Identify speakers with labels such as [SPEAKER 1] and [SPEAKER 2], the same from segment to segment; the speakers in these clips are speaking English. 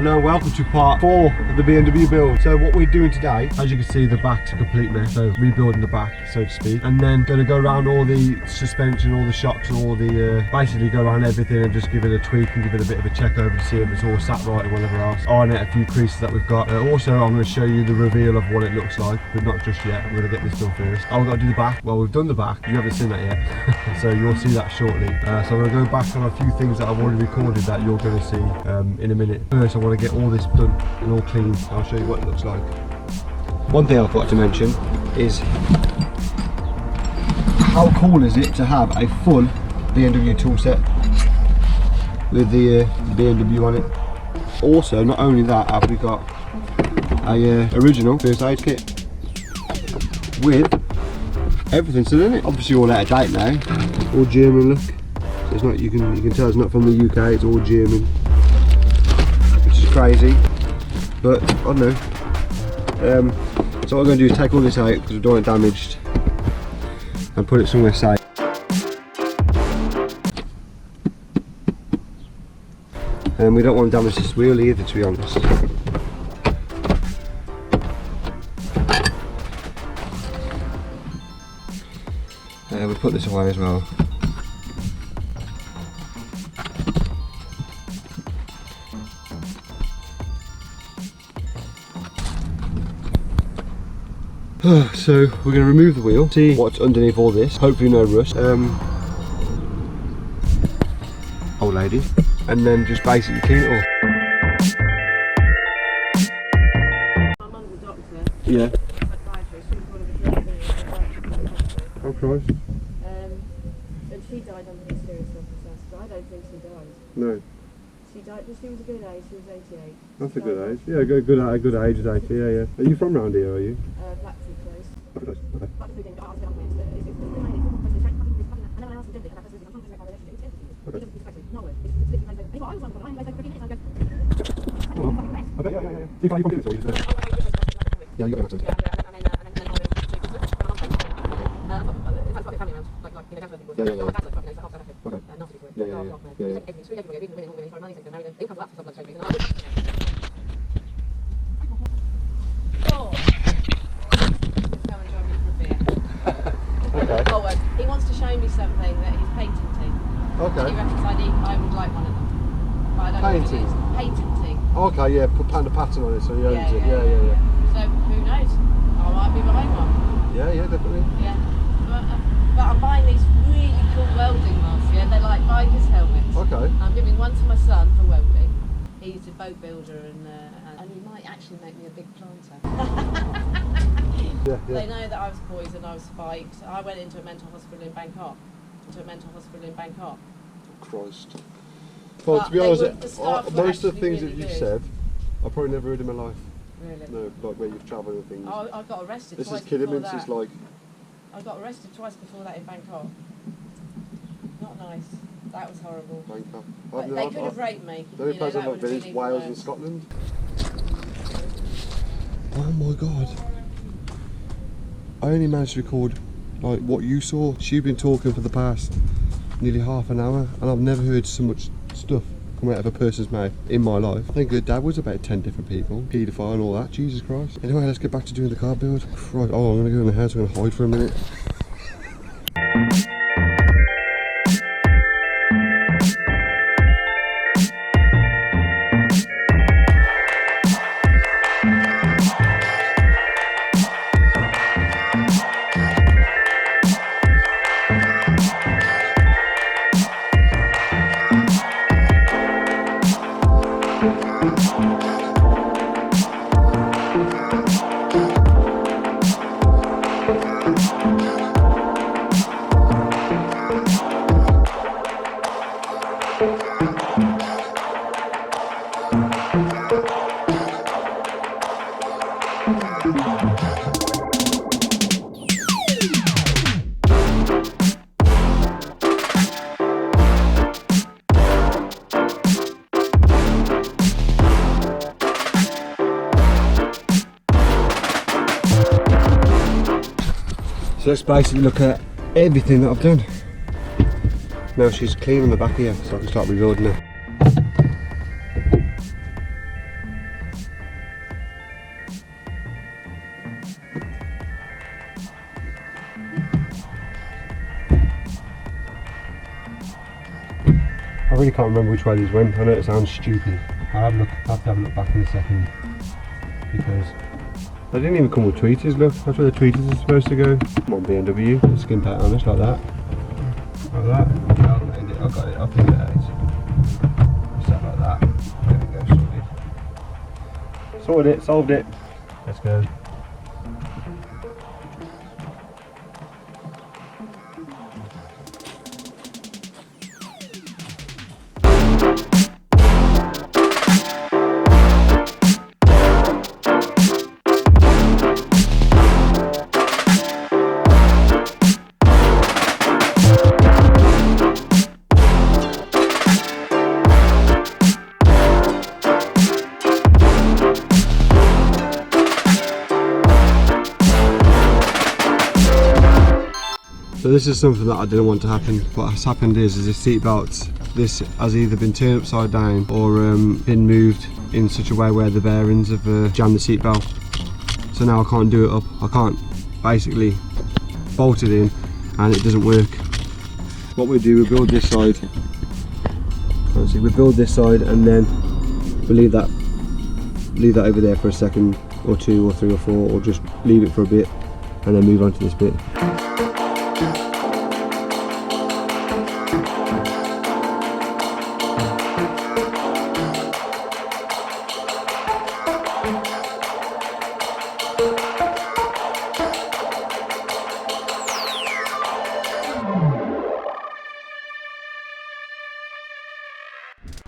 [SPEAKER 1] Hello, welcome to part 4 of the BMW build. So what we're doing today, as you can see, the back's a complete mess, so rebuilding the back, so to speak, and then going to go around all the suspension, all the shocks, all the basically go around everything and just give it a tweak and give it a bit of a check over to see if it's all sat right and whatever else. Iron out a few creases that we've got. Also, I'm going to show you the reveal of what it looks like, but not just yet. We're going to get this done first. Oh, we've got to do the back. Well, we've done the back. You haven't seen that yet, so you'll see that shortly. So I'm going to go back on a few things that I've already recorded that you're going to see in a minute. First, I want to get all this done and all clean. I'll show you what it looks like. One thing I forgot to mention is how cool is it to have a full BMW tool set with the BMW on it. Also, not only that, we've got a original first aid kit with everything still in it. Obviously all out of date now, all German look. So it's not, you can tell it's not from the UK, it's all German, which is crazy, but I don't know. So what I'm going to do is take all this out because we don't want it damaged and put it somewhere safe. And we don't want to damage this wheel either, to be honest. We put this away as well. So we're going to remove the wheel, see what's underneath all this, hopefully no rust, old lady, and then just basically clean it all.
[SPEAKER 2] My mum's a doctor.
[SPEAKER 1] Yeah. Oh Christ.
[SPEAKER 2] And she died under mysterious circumstances. I don't think she died.
[SPEAKER 1] No.
[SPEAKER 2] She died, but she was a good age, she was 88.
[SPEAKER 1] That's a good age. Yeah, good age is 80, yeah. Are you from round here, are you?
[SPEAKER 2] Blackpool Close.
[SPEAKER 1] Oh, close. Okay. I bet, yeah. You got your computer, yeah, you got your accent. Yeah.
[SPEAKER 2] Okay. He wants to show me something that he's patenting.
[SPEAKER 1] Okay.
[SPEAKER 2] He reckons I would like one of them. But I don't know what it is. Patenting.
[SPEAKER 1] Okay, yeah, put a pattern on it so he owns it. Yeah.
[SPEAKER 2] So who knows? I might be behind one.
[SPEAKER 1] Yeah, definitely.
[SPEAKER 2] Yeah. But I'm buying these really cool welding masks, yeah? They're like biker's helmets.
[SPEAKER 1] Okay.
[SPEAKER 2] I'm giving one to my son for welding. He's a boat builder and he might actually make me a big planter.
[SPEAKER 1] Yeah.
[SPEAKER 2] They know that I was poisoned, I was spiked. I went into a mental hospital in Bangkok.
[SPEAKER 1] Christ. Well,
[SPEAKER 2] But
[SPEAKER 1] to be honest,
[SPEAKER 2] the staff were
[SPEAKER 1] most of the
[SPEAKER 2] actually
[SPEAKER 1] things
[SPEAKER 2] really
[SPEAKER 1] that you've
[SPEAKER 2] good.
[SPEAKER 1] said, I've probably never heard in my life.
[SPEAKER 2] Really?
[SPEAKER 1] No, like where you've travelled and things.
[SPEAKER 2] I got arrested
[SPEAKER 1] This
[SPEAKER 2] twice
[SPEAKER 1] is
[SPEAKER 2] before
[SPEAKER 1] Kidderminster,
[SPEAKER 2] that.
[SPEAKER 1] it's like...
[SPEAKER 2] I got arrested twice before that in Bangkok. Not nice. That was horrible.
[SPEAKER 1] Bangkok.
[SPEAKER 2] But they could have raped me.
[SPEAKER 1] The only place I've ever been is Wales and Scotland. Oh my god. I only managed to record like what you saw. She's been talking for the past nearly half an hour and I've never heard so much stuff come out of a person's mouth in my life. I think her dad was about 10 different people, paedophile and all that, Jesus Christ. Anyway, let's get back to doing the car build. Christ. Oh, I'm gonna go in the house, I'm gonna hide for a minute. So let's basically look at everything that I've done. Now she's clean on the back here, so I can start rebuilding her. really can't remember which way these went. I know it sounds stupid. I'll have to have a look back in a second, because they didn't even come with tweeters. Look, that's where the tweeters are supposed to go. Come on, BMW, skin paint on us like that. Like that. I've got it, I'll figure it out. Just that like that. There we go, sorted. Sorted it, solved it. Let's go. So this is something that I didn't want to happen. What has happened is the seat belt, this has either been turned upside down or been moved in such a way where the bearings have jammed the seat belt. So now I can't do it up. I can't basically bolt it in and it doesn't work. What we do, we build this side. We build this side and then we leave that over there for a second or two or three or four, or just leave it for a bit and then move on to this bit.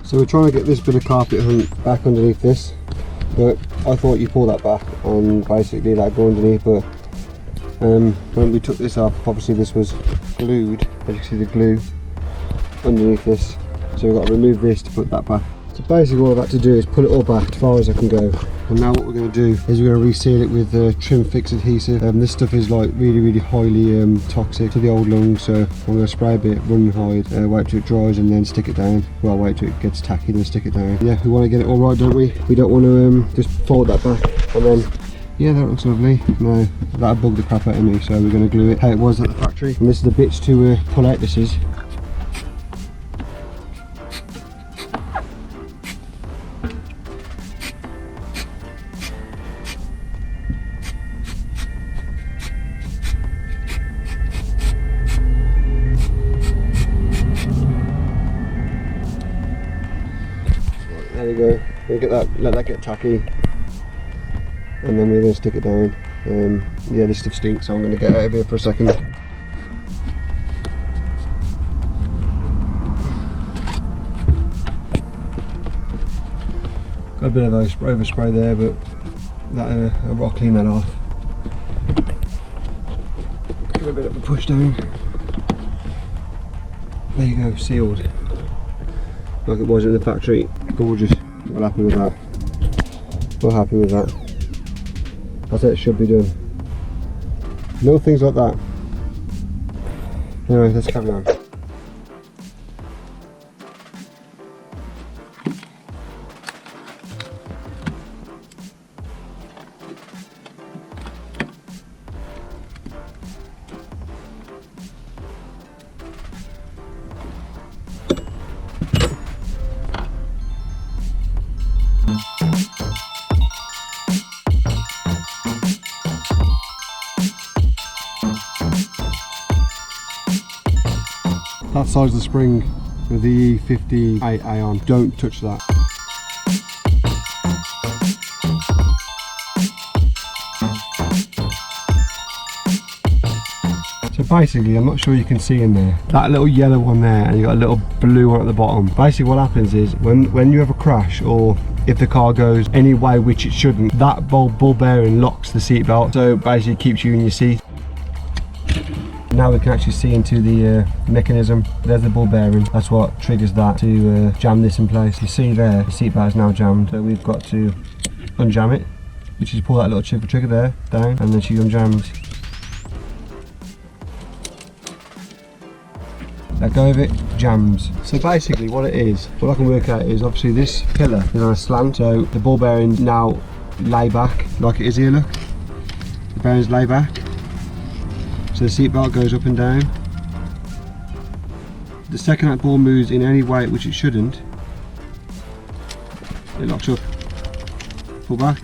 [SPEAKER 1] So we're trying to get this bit of carpet back underneath this, but I thought you pull that back and basically that go underneath, but when we took this off, obviously this was glued, as you can see the glue underneath this, so we've got to remove this to put that back. So basically what I've had to do is pull it all back as far as I can go, and now what we're going to do is we're going to reseal it with trim fix adhesive. This stuff is like really highly toxic to the old lungs, so I'm going to spray a bit, run your hide, wait till it dries and then stick it down. Well, wait till it gets tacky then stick it down. Yeah, we want to get it all right, don't we? We don't want to just fold that back and then, yeah, that looks lovely. No, that'll bug the crap out of me, so we're going to glue it how it was at the factory. And this is the bits to pull out, this is. There we go. We'll get that, let that get tacky, and then we're going to stick it down. Yeah, this stuff stinks, so I'm going to get out of here for a second. Got a bit of overspray there, but that I'll clean that off. Give it a bit of a push down. There you go, sealed. Like it was in the factory. Gorgeous. We're happy with that. We're happy with that. That's what it should be doing. No things like that. Anyway, let's carry on. That side's the spring with the E30 on. Don't touch that. So basically, I'm not sure you can see in there, that little yellow one there, and you got a little blue one at the bottom. Basically what happens is when you have a crash, or if the car goes any way which it shouldn't, that ball bearing locks the seat belt, so basically it keeps you in your seat. Now we can actually see into the mechanism. There's the ball bearing. That's what triggers that to jam this in place. You see there, the seat belt is now jammed. So we've got to unjam it, which is pull that little trigger there down, and then she unjams. Let go of it, jams. So basically what it is, what I can work out is obviously this pillar is on a slant, so the ball bearing now lay back like it is here, look. The bearings lay back. So the seat belt goes up and down, the second that ball moves in any way, which it shouldn't, it locks up. Pull back.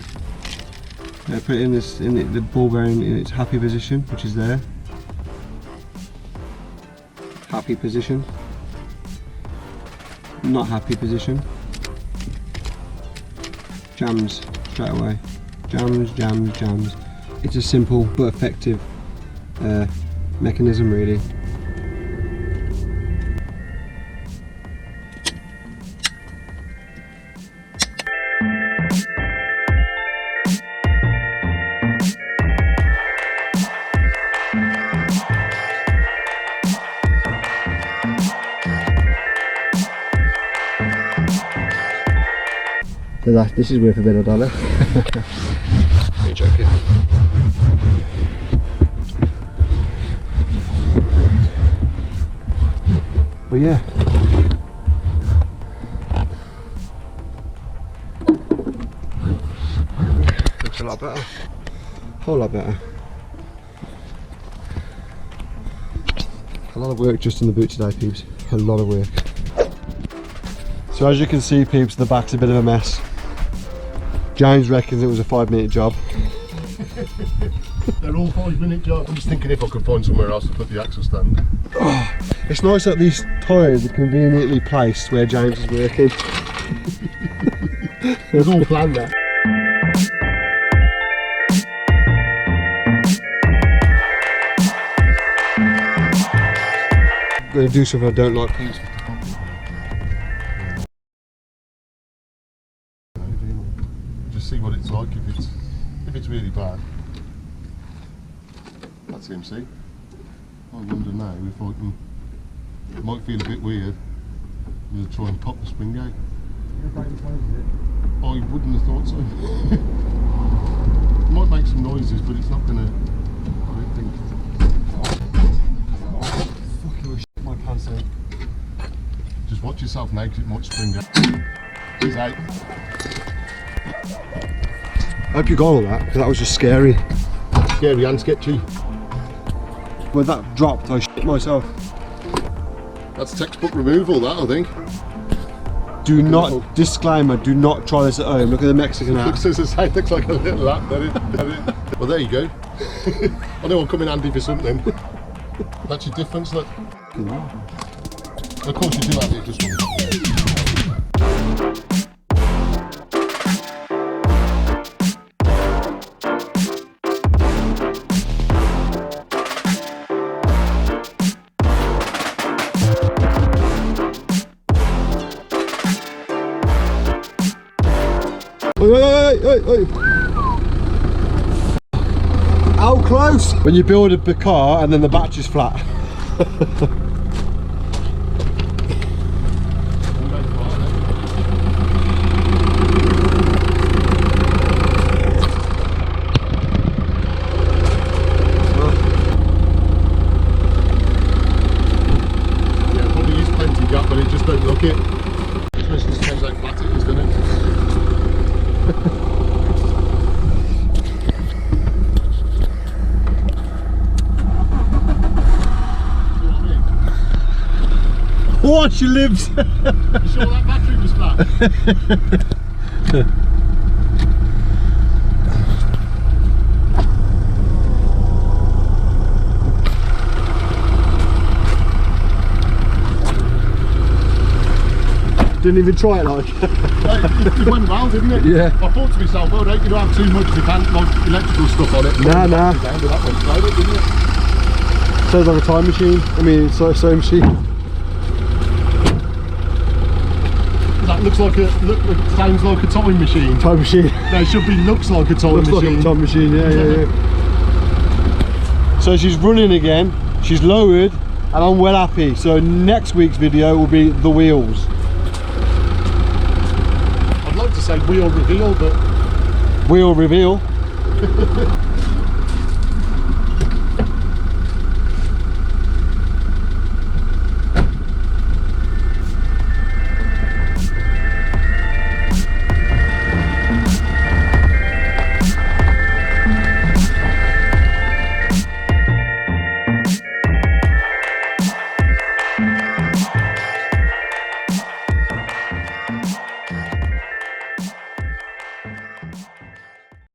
[SPEAKER 1] Put it in this, the ball bearing in its happy position, which is there. Happy position. Not happy position. Jams straight away. Jams, jams, jams. It's a simple but effective mechanism, really. So this is worth a bit of dollar. You're joking. But yeah. Looks a lot better. A whole lot better. A lot of work just in the boot today, peeps. A lot of work. So as you can see, peeps, the back's a bit of a mess. James reckons it was a 5-minute job.
[SPEAKER 3] They're all 5-minute jobs. I'm just thinking if I could find somewhere else to put the axle stand.
[SPEAKER 1] Oh, it's nice that these tyres are conveniently placed where James is working.
[SPEAKER 3] It's all planned there.
[SPEAKER 1] I'm going to do something I don't like, peeps.
[SPEAKER 3] See what it's like if it's really bad. That's him, see? I wonder now if I can. It might feel a bit weird. I'm going to try and pop the spring out. I wouldn't have thought so. It might make some noises, but it's not going to. I don't think.
[SPEAKER 1] Fuck, I shit my pants out.
[SPEAKER 3] Just watch yourself now, because it might spring out. He's out.
[SPEAKER 1] I hope you got all that, because that was just scary.
[SPEAKER 3] Scary and sketchy.
[SPEAKER 1] When that dropped, I shit myself.
[SPEAKER 3] That's textbook removal, that, I think.
[SPEAKER 1] Do not, disclaimer, do not try this at home. Look at the Mexican hat.
[SPEAKER 3] Looks as I say, looks like a little lap, doesn't it? Well, there you go. I know I'll come in handy for something. That's your difference, look. Of course you do have it, just one.
[SPEAKER 1] Oi. How close? When you build a car and then the battery's flat.
[SPEAKER 3] Yeah, probably is plenty gap, but it just don't look it. Especially depends how flat it is, doesn't it?
[SPEAKER 1] What? She lives!
[SPEAKER 3] You sure that battery was flat?
[SPEAKER 1] Didn't even try it like.
[SPEAKER 3] It went well, didn't it?
[SPEAKER 1] Yeah.
[SPEAKER 3] I thought to myself, well, don't you have too much like electrical stuff on it.
[SPEAKER 1] Nah.
[SPEAKER 3] Down to that one side, didn't it?
[SPEAKER 1] Sounds like a time machine. I mean, it's like a sewing machine.
[SPEAKER 3] That looks like it sounds like a time machine.
[SPEAKER 1] Time machine.
[SPEAKER 3] No, it should be looks like a time
[SPEAKER 1] Looks
[SPEAKER 3] machine.
[SPEAKER 1] like a time machine, yeah. So she's running again, she's lowered, and I'm well happy. So next week's video will be the wheels.
[SPEAKER 3] I'd like to say wheel reveal, but
[SPEAKER 1] Wheel reveal.